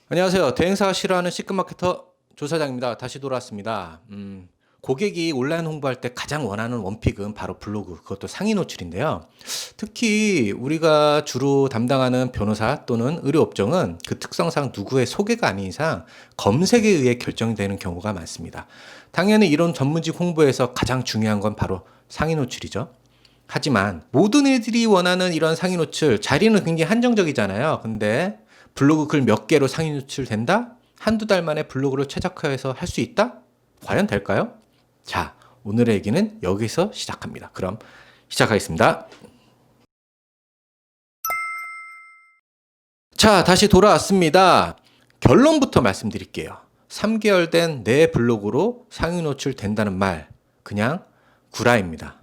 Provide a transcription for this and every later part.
안녕하세요. 대행사가 싫어하는 시급마케터 조사장입니다. 다시 돌아왔습니다. 고객이 온라인 홍보할 때 가장 원하는 원픽은 바로 블로그, 그것도 상위 노출인데요. 특히 우리가 주로 담당하는 변호사 또는 의료업종은 그 특성상 누구의 소개가 아닌 이상 검색에 의해 결정되는 경우가 많습니다. 당연히 이런 전문직 홍보에서 가장 중요한 건 바로 상위 노출이죠. 하지만 모든 일들이 원하는 이런 상위 노출, 자리는 굉장히 한정적이잖아요. 근데 블로그 글 몇 개로 상위 노출된다? 한두 달 만에 블로그를 최적화해서 할 수 있다? 과연 될까요? 자, 오늘의 얘기는 여기서 시작합니다. 그럼 시작하겠습니다. 자, 다시 돌아왔습니다. 결론부터 말씀드릴게요. 3개월 된 내 블로그로 상위 노출 된다는 말, 그냥 구라입니다.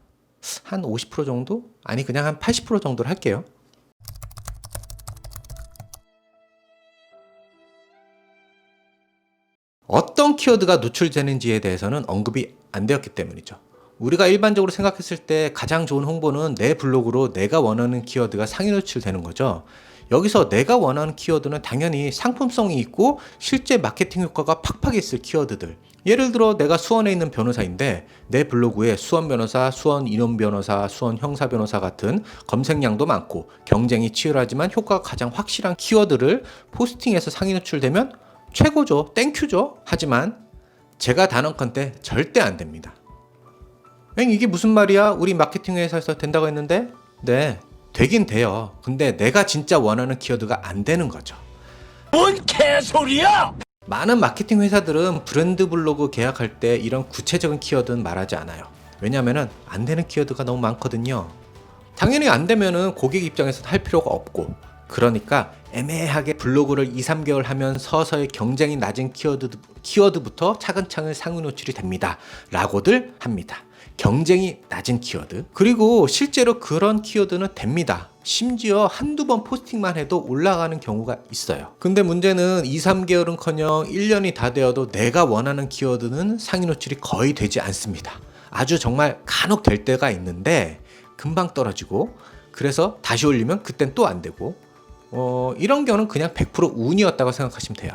한 50% 정도? 아니, 그냥 한 80% 정도를 할게요. 어떤 키워드가 노출되는지에 대해서는 언급이 안 되었기 때문이죠. 우리가 일반적으로 생각했을 때 가장 좋은 홍보는 내 블로그로 내가 원하는 키워드가 상위 노출되는 거죠. 여기서 내가 원하는 키워드는 당연히 상품성이 있고 실제 마케팅 효과가 팍팍 있을 키워드들. 예를 들어 내가 수원에 있는 변호사인데 내 블로그에 수원 변호사, 수원 인원 변호사, 수원 형사 변호사 같은 검색량도 많고 경쟁이 치열하지만 효과가 가장 확실한 키워드를 포스팅해서 상위 노출되면 최고죠. 땡큐죠. 하지만 제가 단언컨대 절대 안 됩니다. 이게 무슨 말이야? 우리 마케팅 회사에서 된다고 했는데? 네, 되긴 돼요. 근데 내가 진짜 원하는 키워드가 안 되는 거죠. 뭔 개소리야! 많은 마케팅 회사들은 브랜드 블로그 계약할 때 이런 구체적인 키워드는 말하지 않아요. 왜냐하면 안 되는 키워드가 너무 많거든요. 당연히 안 되면은 고객 입장에서 할 필요가 없고, 그러니까 애매하게 블로그를 2, 3개월 하면 서서히 경쟁이 낮은 키워드부터 차근차근 상위 노출이 됩니다. 라고들 합니다. 경쟁이 낮은 키워드. 그리고 실제로 그런 키워드는 됩니다. 심지어 한두 번 포스팅만 해도 올라가는 경우가 있어요. 근데 문제는 2, 3개월은커녕 1년이 다 되어도 내가 원하는 키워드는 상위 노출이 거의 되지 않습니다. 아주 정말 간혹 될 때가 있는데 금방 떨어지고, 그래서 다시 올리면 그땐 또 안 되고, 이런 경우는 그냥 100% 운이었다고 생각하시면 돼요.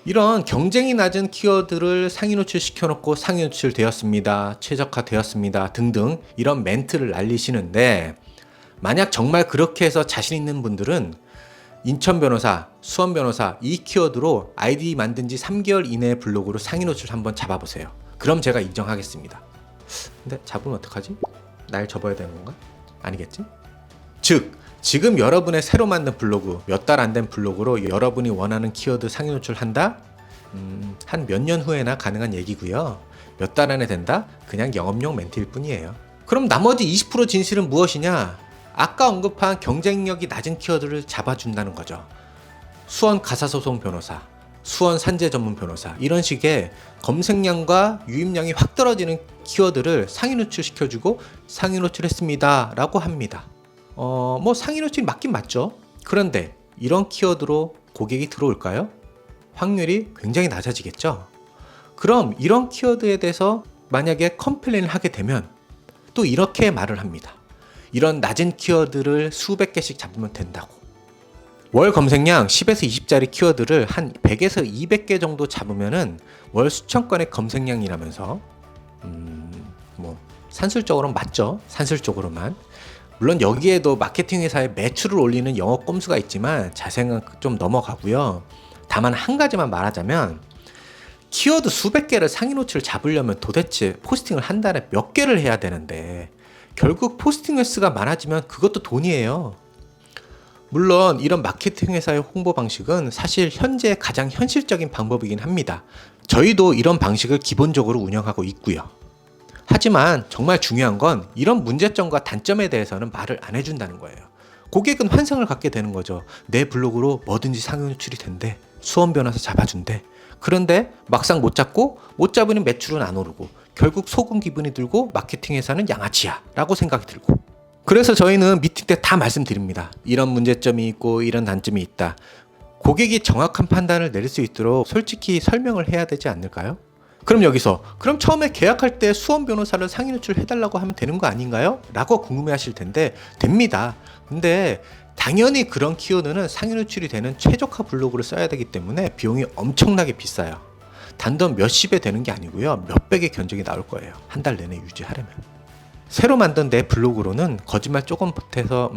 이런 경쟁이 낮은 키워드를 상위 노출 시켜놓고 상위 노출 되었습니다, 최적화 되었습니다 등등 이런 멘트를 날리시는데, 만약 정말 그렇게 해서 자신 있는 분들은 인천 변호사, 수원 변호사 이 키워드로 아이디 만든 지 3개월 이내의 블로그로 상위 노출 한번 잡아보세요. 그럼 제가 인정하겠습니다. 근데 잡으면 어떡하지? 날 접어야 되는 건가? 아니겠지? 즉, 지금 여러분의 새로 만든 블로그, 몇 달 안 된 블로그로 여러분이 원하는 키워드 상위 노출한다? 한 몇 년 후에나 가능한 얘기고요. 몇 달 안에 된다? 그냥 영업용 멘트일 뿐이에요. 그럼 나머지 20% 진실은 무엇이냐? 아까 언급한 경쟁력이 낮은 키워드를 잡아준다는 거죠. 수원 가사소송 변호사, 수원 산재 전문 변호사, 이런 식의 검색량과 유입량이 확 떨어지는 키워드를 상위 노출시켜주고 상위 노출했습니다 라고 합니다. 상위 노출이 맞긴 맞죠. 그런데 이런 키워드로 고객이 들어올까요? 확률이 굉장히 낮아지겠죠. 그럼 이런 키워드에 대해서 만약에 컴플레인을 하게 되면 또 이렇게 말을 합니다. 이런 낮은 키워드를 수백 개씩 잡으면 된다고. 월 검색량 10에서 20짜리 키워드를 한 100에서 200개 정도 잡으면은 월 수천 건의 검색량이라면서 산술적으로는 맞죠. 산술적으로만. 물론 여기에도 마케팅 회사의 매출을 올리는 영업 꼼수가 있지만 자세는 좀 넘어가고요. 다만 한 가지만 말하자면, 키워드 수백 개를 상위 노출을 잡으려면 도대체 포스팅을 한 달에 몇 개를 해야 되는데, 결국 포스팅 횟수가 많아지면 그것도 돈이에요. 물론 이런 마케팅 회사의 홍보 방식은 사실 현재 가장 현실적인 방법이긴 합니다. 저희도 이런 방식을 기본적으로 운영하고 있고요. 하지만 정말 중요한 건 이런 문제점과 단점에 대해서는 말을 안 해준다는 거예요. 고객은 환상을 갖게 되는 거죠. 내 블로그로 뭐든지 상위 노출이 된대, 수원 변호사 잡아준대. 그런데 막상 못 잡고, 못 잡으니 매출은 안 오르고, 결국 속은 기분이 들고 마케팅 회사는 양아치야 라고 생각이 들고. 그래서 저희는 미팅 때 다 말씀드립니다. 이런 문제점이 있고 이런 단점이 있다. 고객이 정확한 판단을 내릴 수 있도록 솔직히 설명을 해야 되지 않을까요? 그럼 여기서, 그럼 처음에 계약할 때 수원 변호사를 상위 노출 해달라고 하면 되는 거 아닌가요? 라고 궁금해 하실 텐데, 됩니다. 근데 당연히 그런 키워드는 상위 노출이 되는 최적화 블로그를 써야 되기 때문에 비용이 엄청나게 비싸요. 단돈 몇십에 되는 게 아니고요. 몇백의 견적이 나올 거예요. 한 달 내내 유지하려면. 새로 만든 내 블로그로는 거짓말 조금 보태서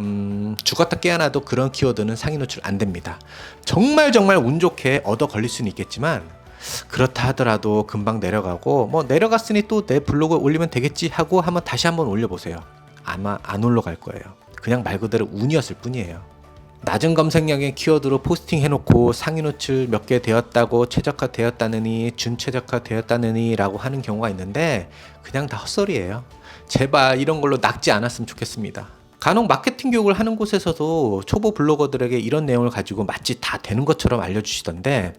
죽었다 깨어나도 그런 키워드는 상위 노출 안 됩니다. 정말 운 좋게 얻어 걸릴 수는 있겠지만 그렇다 하더라도 금방 내려가고 뭐 내려갔으니 또 내 블로그에 올리면 되겠지 하고 한번 다시 한번 올려보세요. 아마 안 올라갈 거예요. 그냥 말 그대로 운이었을 뿐이에요. 낮은 검색량의 키워드로 포스팅 해놓고 상위 노출 몇 개 되었다고 최적화 되었다느니 준최적화 되었다느니 라고 하는 경우가 있는데 그냥 다 헛소리예요. 제발 이런 걸로 낚지 않았으면 좋겠습니다. 간혹 마케팅 교육을 하는 곳에서도 초보 블로거들에게 이런 내용을 가지고 마치 다 되는 것처럼 알려주시던데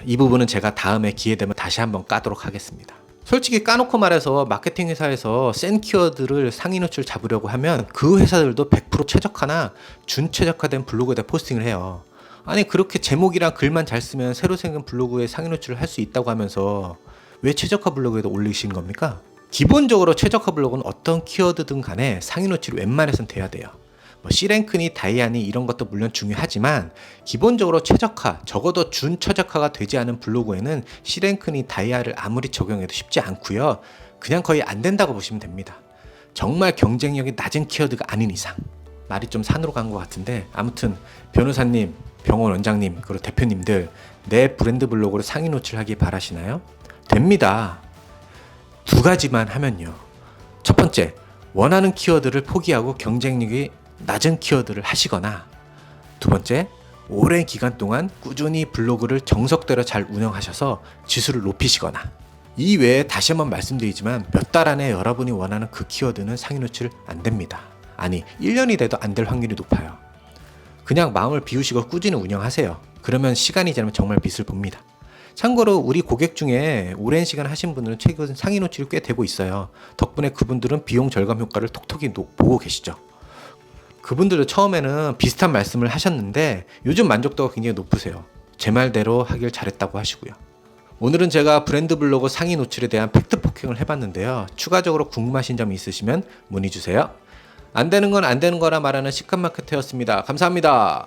이 부분은 제가 다음에 기회 되면 다시 한번 까도록 하겠습니다. 솔직히 까놓고 말해서 마케팅 회사에서 센 키워드를 상위 노출 잡으려고 하면 그 회사들도 100% 최적화나 준최적화된 블로그에다 포스팅을 해요. 아니 그렇게 제목이랑 글만 잘 쓰면 새로 생긴 블로그에 상위 노출을 할 수 있다고 하면서 왜 최적화 블로그에다 올리신 겁니까? 기본적으로 최적화 블로그는 어떤 키워드든 간에 상위 노출이 웬만해선 돼야 돼요. 뭐 C랭크니 다이아니 이런 것도 물론 중요하지만 기본적으로 최적화, 적어도 준최적화가 되지 않은 블로그에는 C랭크니 다이아를 아무리 적용해도 쉽지 않고요. 그냥 거의 안 된다고 보시면 됩니다. 정말 경쟁력이 낮은 키워드가 아닌 이상. 말이 좀 산으로 간 것 같은데 아무튼 변호사님, 병원 원장님, 그리고 대표님들 내 브랜드 블로그를 상위 노출하기 바라시나요? 됩니다. 두 가지만 하면요. 첫 번째, 원하는 키워드를 포기하고 경쟁력이 낮은 키워드를 하시거나 두 번째, 오랜 기간 동안 꾸준히 블로그를 정석대로 잘 운영하셔서 지수를 높이시거나 이 외에 다시 한번 말씀드리지만 몇 달 안에 여러분이 원하는 그 키워드는 상위 노출 안 됩니다. 아니 1년이 돼도 안 될 확률이 높아요. 그냥 마음을 비우시고 꾸준히 운영하세요. 그러면 시간이 지나면 정말 빛을 봅니다. 참고로 우리 고객 중에 오랜 시간 하신 분들은 최근 상위 노출이 꽤 되고 있어요. 덕분에 그분들은 비용 절감 효과를 톡톡히 보고 계시죠. 그분들도 처음에는 비슷한 말씀을 하셨는데 요즘 만족도가 굉장히 높으세요. 제 말대로 하길 잘했다고 하시고요. 오늘은 제가 브랜드 블로그 상위 노출에 대한 팩트 폭행을 해봤는데요. 추가적으로 궁금하신 점이 있으시면 문의 주세요. 안 되는 건 안 되는 거라 말하는 시크릿마케터였습니다. 감사합니다.